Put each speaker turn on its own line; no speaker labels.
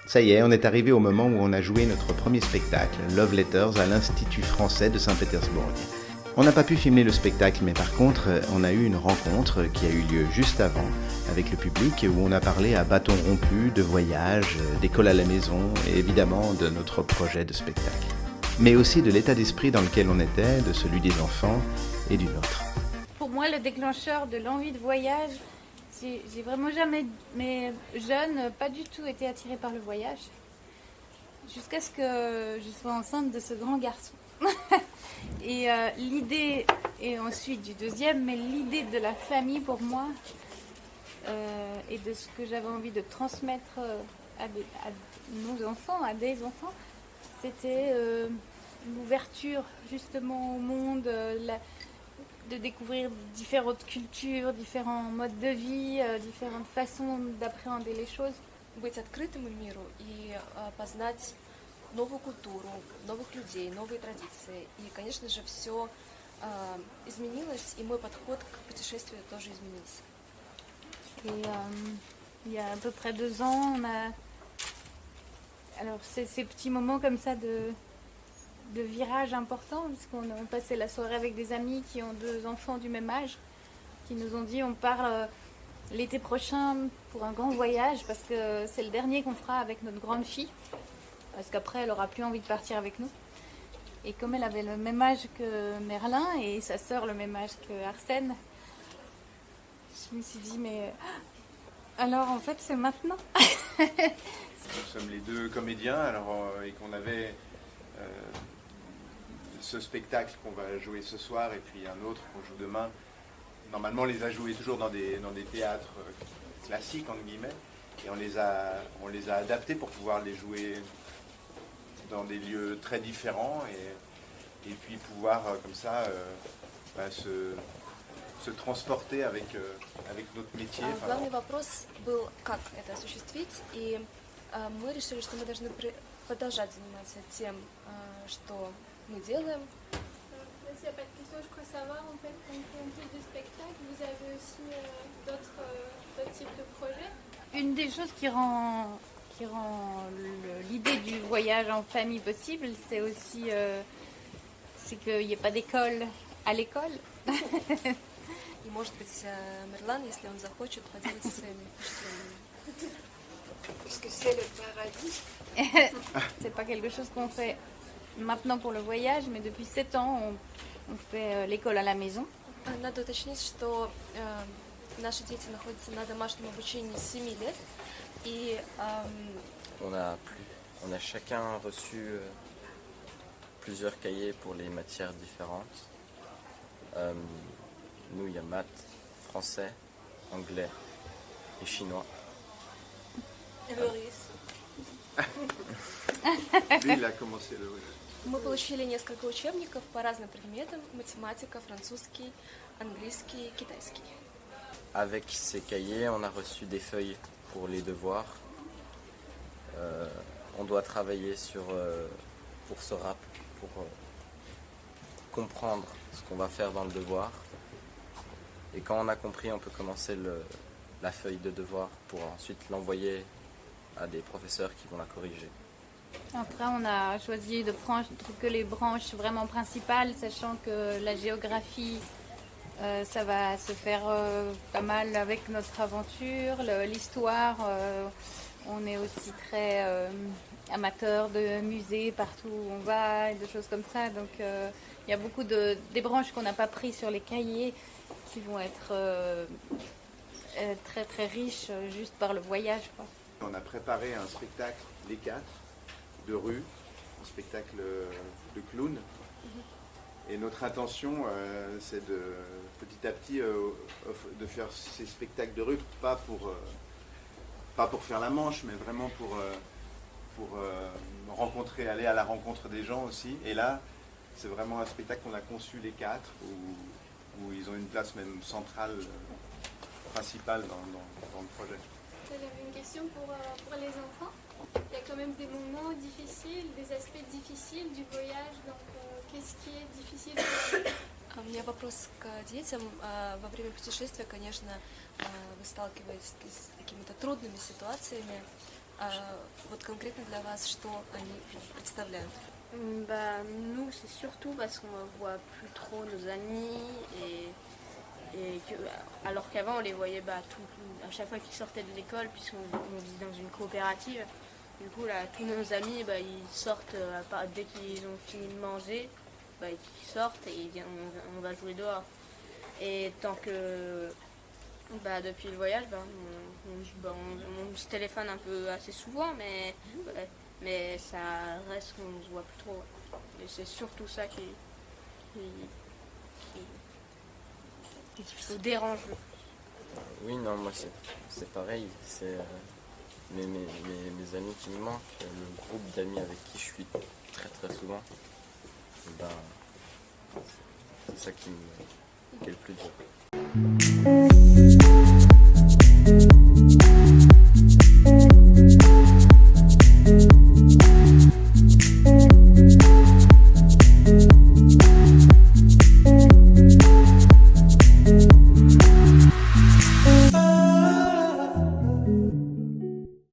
Ça y est, on est arrivé au moment où on a joué notre premier spectacle, Love Letters, à l'Institut français de Saint-Pétersbourg. On n'a pas pu filmer le spectacle, mais par contre, on a eu une rencontre qui a eu lieu juste avant avec le public où on a parlé à bâton rompu de voyage, d'école à la maison et évidemment de notre projet de spectacle. Mais aussi de l'état d'esprit dans lequel on était, de celui des enfants et du nôtre.
Pour moi, le déclencheur de l'envie de voyage, j'ai vraiment jamais, mais jeune, pas du tout été attirée par le voyage. Jusqu'à ce que je sois enceinte de ce grand garçon. Et l'idée, et ensuite du deuxième, mais l'idée de la famille pour moi, et de ce que j'avais envie de transmettre à nos enfants, à des enfants, c'était l'ouverture justement au monde, de découvrir différentes cultures, différents modes de vie, différentes façons d'appréhender les choses.
Быть открытым миру и познать новую культуру, новых людей, новые традиции. И, конечно же, все изменилось, и мой подход к путешествию тоже изменился.
Et il y a à peu près 2 ans, on a... Alors, c'est ces petits moments comme ça de virage important, puisqu'on passait la soirée avec des amis qui ont 2 enfants du même âge, qui nous ont dit on part l'été prochain pour un grand voyage, parce que c'est le dernier qu'on fera avec notre grande fille, parce qu'après elle aura plus envie de partir avec nous. Et comme elle avait le même âge que Merlin et sa sœur le même âge que Arsène, je me suis dit mais alors en fait c'est maintenant.
Nous sommes les 2 comédiens et qu'on avait ce spectacle qu'on va jouer ce soir et puis un autre qu'on joue demain. Normalement, on les a joués toujours dans des théâtres classiques, entre guillemets, et on les a adaptés pour pouvoir les jouer dans des lieux très différents et puis pouvoir comme ça se transporter avec notre métier.
Главный вопрос был, как это осуществить, и мы решили, что мы должны продолжать заниматься тем, что мы делаем.
S'il n'y a pas de questions, je crois savoir, en fait, en plus de spectacles, vous avez aussi d'autres types de projets.
Une des choses qui rend l'idée du voyage en famille possible, c'est aussi c'est qu'il n'y ait pas d'école à l'école.
И, может быть, Мерлан, если он захочет, поделиться своими впечатлениями.
Parce que c'est le paradis.
C'est pas quelque chose qu'on fait maintenant pour le voyage, mais depuis 7 ans, on fait l'école à la maison.
Надо уточнить, что наши дети находятся на домашнем обучении с 7 лет. И
on a chacun reçu plusieurs cahiers pour les matières différentes. Nous, il y a maths, français, anglais et chinois.
le riz.
Lui, il a commencé le russe.
Мы получили несколько учебников по разным предметам: математика, французский, английский, китайский.
Avec ces cahiers, on a reçu des feuilles pour les devoirs. On doit travailler pour comprendre ce qu'on va faire dans le devoir. Et quand on a compris, on peut commencer la feuille de devoir pour ensuite l'envoyer à des professeurs qui vont la corriger.
Après, on a choisi de prendre que les branches vraiment principales, sachant que la géographie, ça va se faire pas mal avec notre aventure. L'histoire, on est aussi très amateur de musées partout où on va, et de choses comme ça. Donc, il y a beaucoup des branches qu'on n'a pas prises sur les cahiers qui vont être très très riches juste par le voyage, quoi.
On a préparé un spectacle, les 4, de rue, un spectacle de clown. Et notre intention, c'est de petit à petit de faire ces spectacles de rue, pas pour faire la manche, mais vraiment pour rencontrer, aller à la rencontre des gens aussi. Et là, c'est vraiment un spectacle qu'on a conçu les 4, où ils ont une place même centrale, principale dans le projet.
J'avais une question pour les enfants. Il y a quand même des moments difficiles, des aspects difficiles du voyage. Donc, qu'est-ce qui est difficile pour eux?
У меня вопрос к детям. Во время путешествия, конечно, вы сталкиваетесь с какими-то трудными ситуациями. Вот конкретно для вас, что они представляют?
Nous, c'est surtout parce qu'on ne voit plus trop nos amis alors qu'avant on les voyait à chaque fois qu'ils sortaient de l'école, puisqu'on vit dans une coopérative. Du coup, là, tous nos amis, ils sortent dès qu'ils ont fini de manger, ils sortent et on va jouer dehors. Et tant que depuis le voyage, on se téléphone un peu assez souvent, mais ça reste qu'on ne se voit plus trop. Et c'est surtout ça qui nous dérange.
Oui, non, moi c'est pareil. C'est mes amis qui me manquent, le groupe d'amis avec qui je suis très très souvent. C'est ça qui est le plus dur.